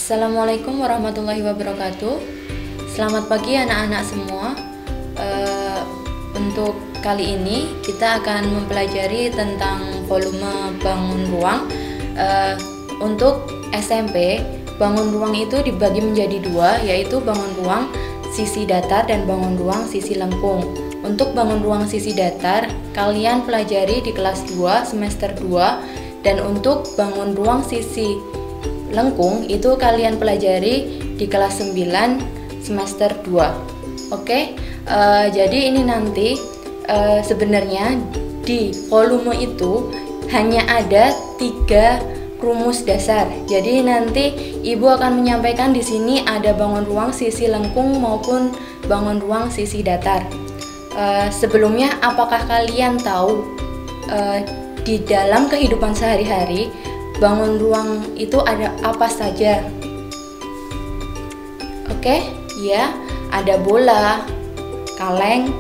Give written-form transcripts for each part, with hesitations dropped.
Assalamualaikum warahmatullahi wabarakatuh. Selamat pagi anak-anak semua. Untuk kali ini kita akan mempelajari tentang volume bangun ruang. Untuk SMP, bangun ruang itu dibagi menjadi dua, yaitu bangun ruang sisi datar dan bangun ruang sisi lengkung. Untuk bangun ruang sisi datar, kalian pelajari di kelas 2 semester 2, dan untuk bangun ruang sisi lengkung itu kalian pelajari di kelas 9 semester 2. Oke, jadi ini nanti sebenarnya di volume itu hanya ada 3 rumus dasar. Jadi nanti Ibu akan menyampaikan di sini ada bangun ruang sisi lengkung maupun bangun ruang sisi datar. Sebelumnya, apakah kalian tahu di dalam kehidupan sehari-hari bangun ruang itu ada apa saja? Oke, ya, ada bola, kaleng,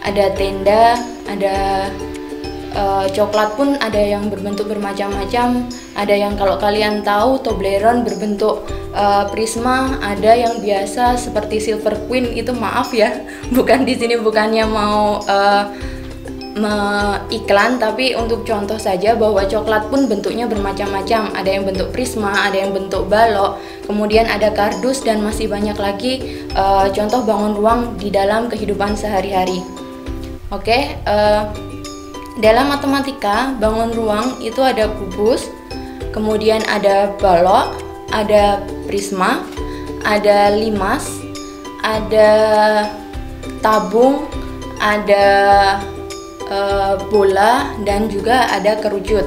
ada tenda, ada coklat pun ada yang berbentuk bermacam-macam. Ada yang kalau kalian tahu Toblerone berbentuk prisma, ada yang biasa seperti Silver Queen. Itu maaf ya, bukan di sini bukannya mau iklan, tapi untuk contoh saja bahwa coklat pun bentuknya bermacam-macam. Ada yang bentuk prisma, ada yang bentuk balok, kemudian ada kardus, dan masih banyak lagi contoh bangun ruang di dalam kehidupan sehari-hari. Oke, dalam matematika bangun ruang itu ada kubus, kemudian ada balok, ada prisma, ada limas, ada tabung, ada bola, dan juga ada kerucut.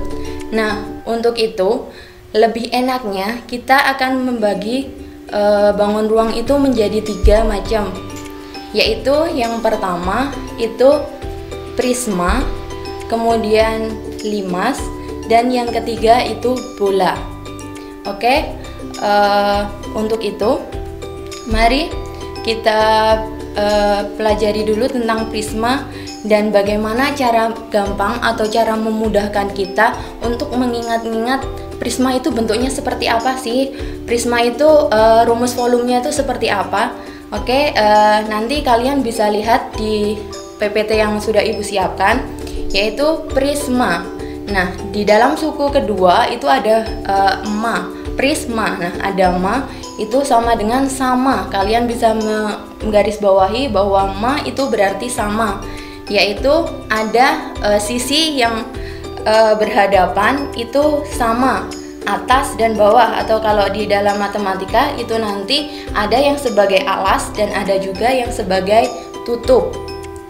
Nah, untuk itu lebih enaknya kita akan membagi bangun ruang itu menjadi 3 macam, yaitu yang pertama itu prisma, kemudian limas, dan yang ketiga itu bola. Oke, untuk itu mari kita pelajari dulu tentang prisma dan bagaimana cara gampang atau cara memudahkan kita untuk mengingat-ingat prisma itu bentuknya seperti apa sih, prisma itu rumus volumenya itu seperti apa. Oke, nanti kalian bisa lihat di PPT yang sudah Ibu siapkan, yaitu prisma. Nah, di dalam suku kedua itu ada ma, prisma. Nah, ada ma itu sama dengan sama. Kalian bisa menggarisbawahi bahwa ma itu berarti sama, yaitu ada sisi yang berhadapan itu sama, atas dan bawah, atau kalau di dalam matematika itu nanti ada yang sebagai alas dan ada juga yang sebagai tutup.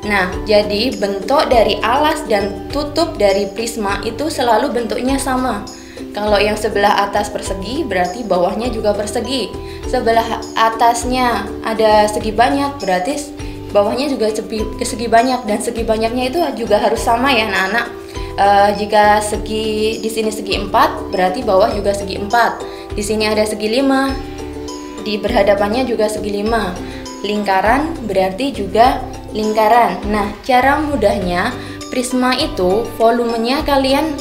Nah, jadi bentuk dari alas dan tutup dari prisma itu selalu bentuknya sama. Kalau yang sebelah atas persegi, berarti bawahnya juga persegi. Sebelah atasnya ada segi banyak, berarti bawahnya juga segi banyak, dan segi banyaknya itu juga harus sama ya anak-anak. Jika segi di sini segi 4, berarti bawah juga segi 4. Di sini ada segi 5, di berhadapannya juga segi 5. Lingkaran berarti juga lingkaran. Nah, cara mudahnya prisma itu volumenya kalian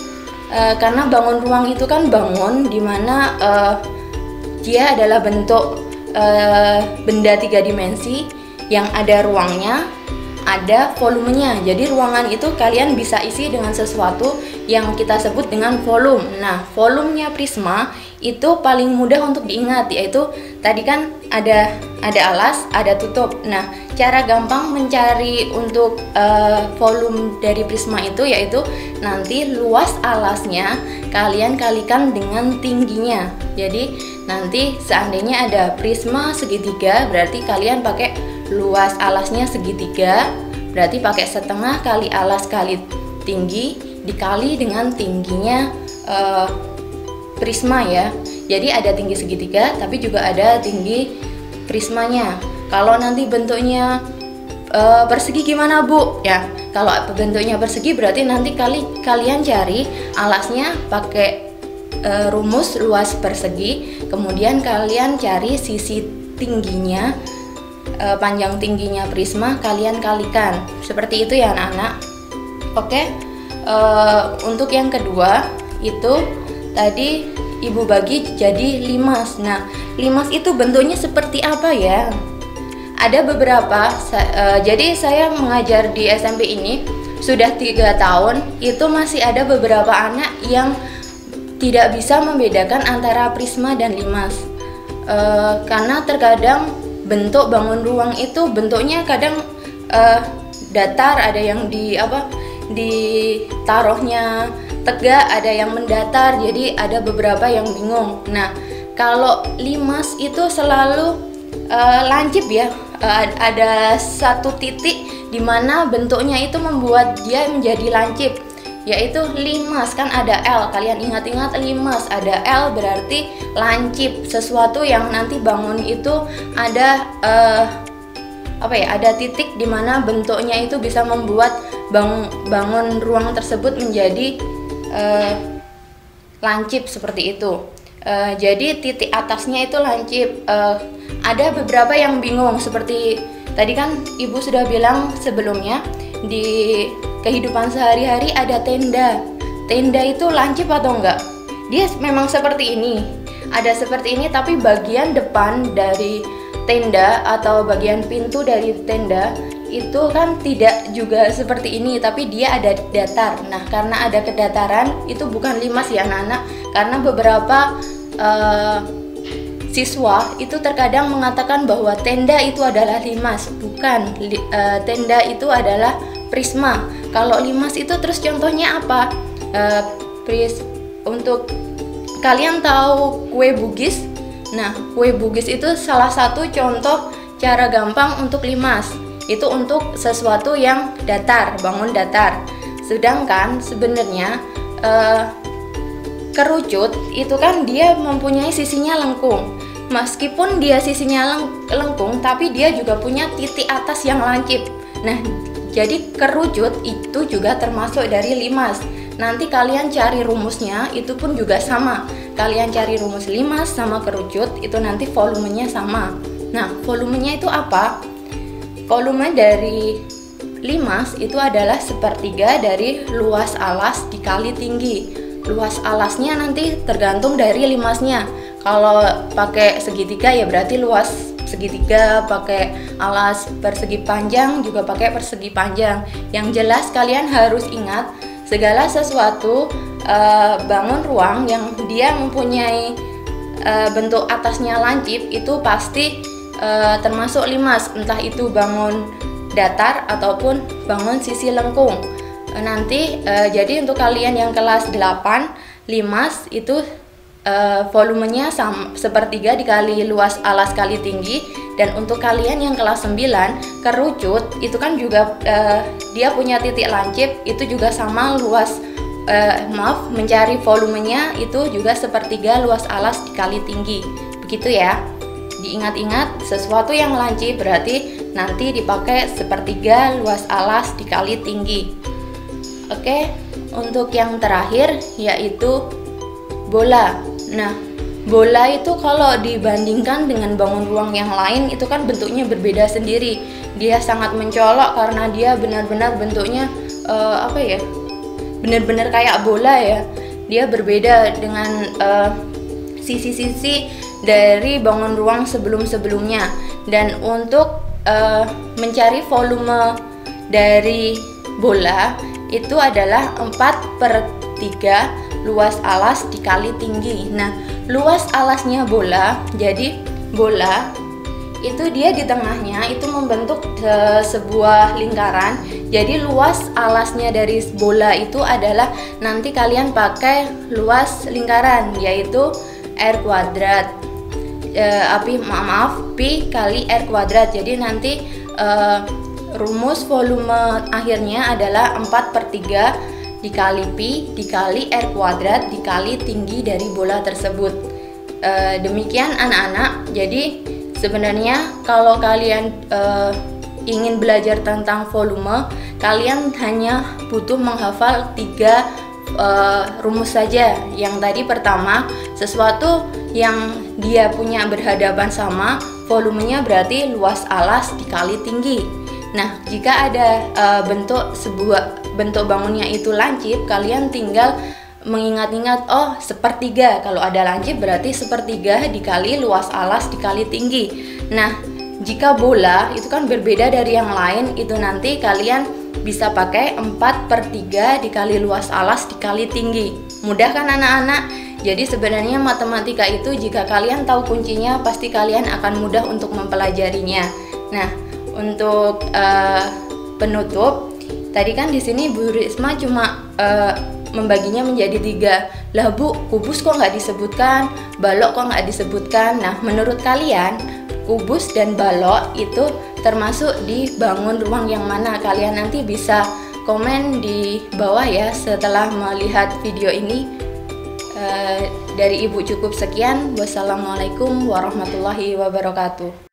karena bangun ruang itu kan bangun dimana dia adalah bentuk benda 3 dimensi yang ada ruangnya, ada volumenya. Jadi ruangan itu kalian bisa isi dengan sesuatu yang kita sebut dengan volume. Nah, volumenya prisma itu paling mudah untuk diingat, yaitu tadi kan ada alas, ada tutup. Nah, cara gampang mencari untuk volume dari prisma itu yaitu nanti luas alasnya kalian kalikan dengan tingginya. Jadi nanti seandainya ada prisma segitiga, berarti kalian pakai luas alasnya segitiga, berarti pakai setengah kali alas kali tinggi dikali dengan tingginya prisma ya. Jadi ada tinggi segitiga tapi juga ada tinggi prismanya. Kalau nanti bentuknya persegi gimana Bu? Ya, kalau bentuknya persegi berarti nanti kalian cari alasnya pakai rumus luas persegi, kemudian kalian cari sisi tingginya, panjang tingginya prisma kalian kalikan. Seperti itu ya anak-anak. Oke, untuk yang kedua itu tadi Ibu bagi jadi limas. Nah, limas itu bentuknya seperti apa ya? Ada beberapa, jadi saya mengajar di SMP ini sudah 3 tahun, itu masih ada beberapa anak yang tidak bisa membedakan antara prisma dan limas. Karena terkadang bentuk bangun ruang itu bentuknya kadang datar, ada yang ditaruhnya tegak, ada yang mendatar, jadi ada beberapa yang bingung. Nah, kalau limas itu selalu lancip ya, ada satu titik di mana bentuknya itu membuat dia menjadi lancip, yaitu limas. Kan ada L, kalian ingat-ingat limas ada L berarti lancip, sesuatu yang nanti bangun itu ada ada titik di mana bentuknya itu bisa membuat bangun ruang tersebut menjadi lancip seperti itu. Jadi titik atasnya itu lancip. Ada beberapa yang bingung, seperti tadi kan Ibu sudah bilang sebelumnya, di kehidupan sehari-hari ada tenda. Tenda itu lancip atau enggak? Dia memang seperti ini, ada seperti ini, tapi bagian depan dari tenda atau bagian pintu dari tenda itu kan tidak juga seperti ini, tapi dia ada datar. Nah, karena ada kedataran, itu bukan limas ya anak-anak, karena beberapa siswa itu terkadang mengatakan bahwa tenda itu adalah limas. Bukan, tenda itu adalah prisma. Kalau limas itu terus contohnya apa? Untuk kalian tahu kue Bugis? Nah, kue Bugis itu salah satu contoh cara gampang untuk limas. Itu untuk sesuatu yang datar, bangun datar. Sedangkan sebenarnya kerucut itu kan dia mempunyai sisinya lengkung. Meskipun dia sisinya lengkung, tapi dia juga punya titik atas yang lancip. Nah, jadi kerucut itu juga termasuk dari limas. Nanti kalian cari rumusnya, itu pun juga sama. Kalian cari rumus limas sama kerucut, itu nanti volumenya sama. Nah, volumenya itu apa? Volume dari limas itu adalah 1/3 dari luas alas dikali tinggi. Luas alasnya nanti tergantung dari limasnya. Kalau pakai segitiga ya berarti luas segitiga, pakai alas persegi panjang juga pakai persegi panjang. Yang jelas kalian harus ingat, segala sesuatu bangun ruang yang dia mempunyai bentuk atasnya lancip itu pasti termasuk limas, entah itu bangun datar ataupun bangun sisi lengkung. Nanti jadi untuk kalian yang kelas 8 limas itu volumenya 1/3 dikali luas alas kali tinggi. Dan untuk kalian yang kelas 9 kerucut itu kan juga dia punya titik lancip, itu juga sama luas mencari volumenya itu juga 1/3 luas alas dikali tinggi, begitu ya. Diingat-ingat, sesuatu yang lancip berarti nanti dipakai 1/3 luas alas dikali tinggi. Oke, untuk yang terakhir yaitu bola. Nah, bola itu kalau dibandingkan dengan bangun ruang yang lain itu kan bentuknya berbeda sendiri. Dia sangat mencolok karena dia benar-benar bentuknya benar-benar kayak bola ya. Dia berbeda dengan sisi-sisi dari bangun ruang sebelum-sebelumnya. Dan untuk mencari volume dari bola itu adalah 4/3 luas alas dikali tinggi. Nah, luas alasnya bola, jadi bola itu dia di tengahnya itu membentuk sebuah lingkaran. Jadi luas alasnya dari bola itu adalah nanti kalian pakai luas lingkaran, yaitu R kuadrat. Pi kali R kuadrat. Jadi nanti rumus volume akhirnya adalah 4/3 dikali pi dikali R kuadrat dikali tinggi dari bola tersebut. Demikian anak-anak. Jadi sebenarnya kalau kalian ingin belajar tentang volume, kalian hanya butuh menghafal 3 rumus saja. Yang tadi pertama, sesuatu yang dia punya berhadapan sama, volumenya berarti luas alas dikali tinggi. Nah, jika ada bentuk bangunnya itu lancip, kalian tinggal mengingat-ingat, oh sepertiga, kalau ada lancip berarti sepertiga dikali luas alas dikali tinggi. Nah, jika bola itu kan berbeda dari yang lain, itu nanti kalian bisa pakai 4/3 dikali luas alas dikali tinggi. Mudah kan anak-anak? Jadi sebenarnya matematika itu jika kalian tahu kuncinya, pasti kalian akan mudah untuk mempelajarinya. Nah, untuk penutup, tadi kan di sini Bu Risma cuma membaginya menjadi 3. Lah Bu, kubus kok nggak disebutkan, balok kok nggak disebutkan. Nah, menurut kalian kubus dan balok itu termasuk di bangun ruang yang mana? Kalian nanti bisa komen di bawah ya setelah melihat video ini. Dari Ibu cukup sekian. Wassalamualaikum warahmatullahi wabarakatuh.